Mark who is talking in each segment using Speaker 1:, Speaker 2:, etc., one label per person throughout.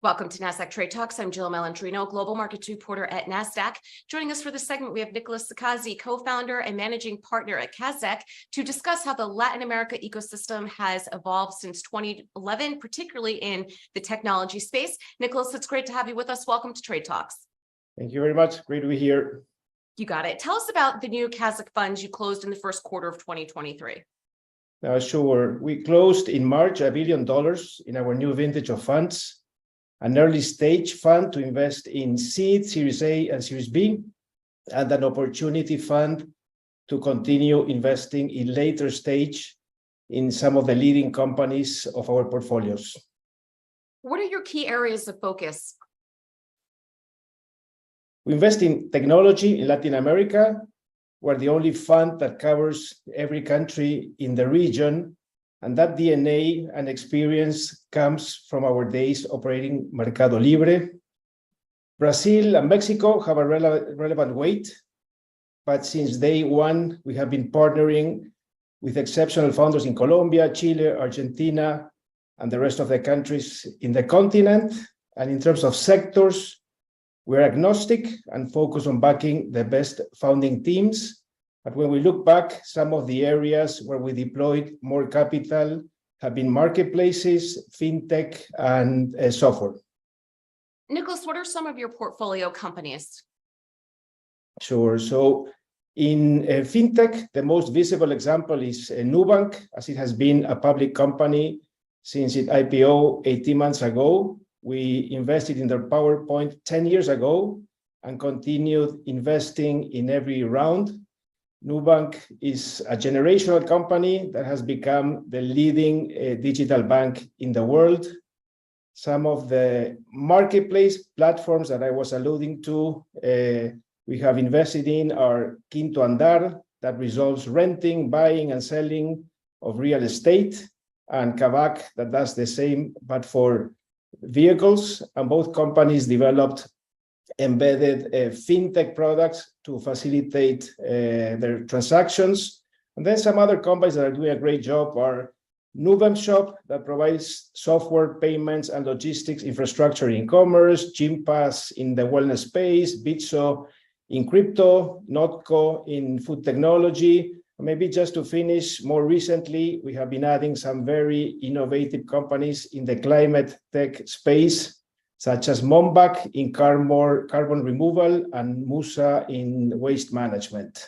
Speaker 1: Welcome to Nasdaq TradeTalks. I'm Jill Malandrino, Global Markets Reporter at Nasdaq. Joining us for this segment, we have Nicolas Szekasy, co-founder and managing partner at Kaszek, to discuss how the Latin America ecosystem has evolved since 2011, particularly in the technology space. Nicolas, it's great to have you with us. Welcome to Trade Talks.
Speaker 2: Thank you very much. Great to be here.
Speaker 1: You got it. Tell us about the new Kaszek funds you closed in the first quarter of 2023.
Speaker 2: Sure. We closed in March $1 billion in our new vintage of funds, an early stage fund to invest in seed, Series A and Series B, and an opportunity fund to continue investing in later stage in some of the leading companies of our portfolios.
Speaker 1: What are your key areas of focus?
Speaker 2: We invest in technology in Latin America. We're the only fund that covers every country in the region, and that DNA and experience comes from our days operating Mercado Libre. Brazil and Mexico have a relevant weight, but since day one, we have been partnering with exceptional founders in Colombia, Chile, Argentina, and the rest of the countries in the continent. And in terms of sectors, we're agnostic and focus on backing the best founding teams. But when we look back, some of the areas where we deployed more capital have been marketplaces, fintech, and software.
Speaker 1: Nicolas, what are some of your portfolio companies?
Speaker 2: Sure. So in fintech, the most visible example is Nubank, as it has been a public company since it IPO 18 months ago. We invested in their PowerPoint 10 years ago and continued investing in every round. Nubank is a generational company that has become the leading digital bank in the world. Some of the marketplace platforms that I was alluding to, we have invested in are Quinto Andar, that resolves renting, buying, and selling of real estate, and Kaszek, that does the same, but for vehicles. And both companies developed embedded fintech products to facilitate their transactions. And then some other companies that are doing a great job are Nubank Shop, that provides software, payments, and logistics infrastructure in commerce, Gympass in the wellness space, Bitso in crypto, Notco in food technology. Maybe just to finish, more recently, we have been adding some very innovative companies in the climate tech space, such as Mombak in carbon removal and Musa in waste management.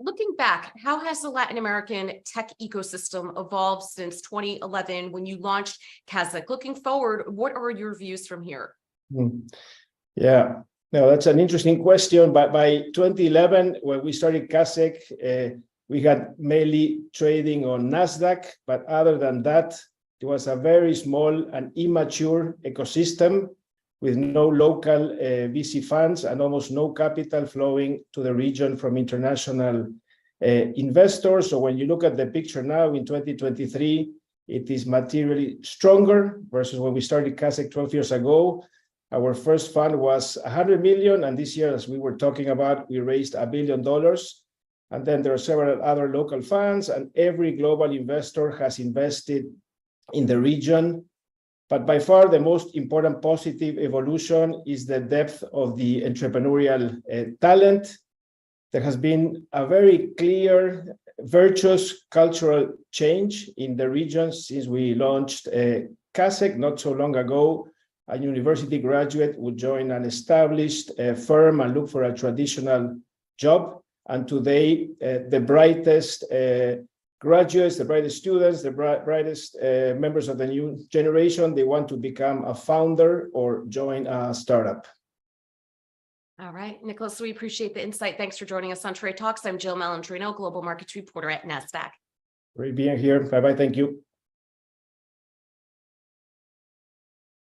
Speaker 1: Looking back, how has the Latin American tech ecosystem evolved since 2011 when you launched Kaszek? Looking forward, what are your views from here?
Speaker 2: Yeah, no, that's an interesting question. But by 2011, when we started Kaszek, we had mainly trading on Nasdaq. But other than that, it was a very small and immature ecosystem with no local VC funds and almost no capital flowing to the region from international investors. So when you look at the picture now in 2023, it is materially stronger versus when we started Kaszek 12 years ago. Our first fund was 100 million, and this year, as we were talking about, we raised $1 billion. And then there are several other local funds, and every global investor has invested in the region. But by far, the most important positive evolution is the depth of the entrepreneurial talent. There has been a very clear, virtuous cultural change in the region since we launched Kaszek not so long ago. A university graduate would join an established firm and look for a traditional job. And today, the brightest graduates, the brightest students, the brightest members of the new generation, they want to become a founder or join a startup.
Speaker 1: All right, Nicolas, we appreciate the insight. Thanks for joining us on Trade Talks. I'm Jill Malandrino, Global Markets Reporter at Nasdaq.
Speaker 2: Great being here. Bye-bye. Thank you.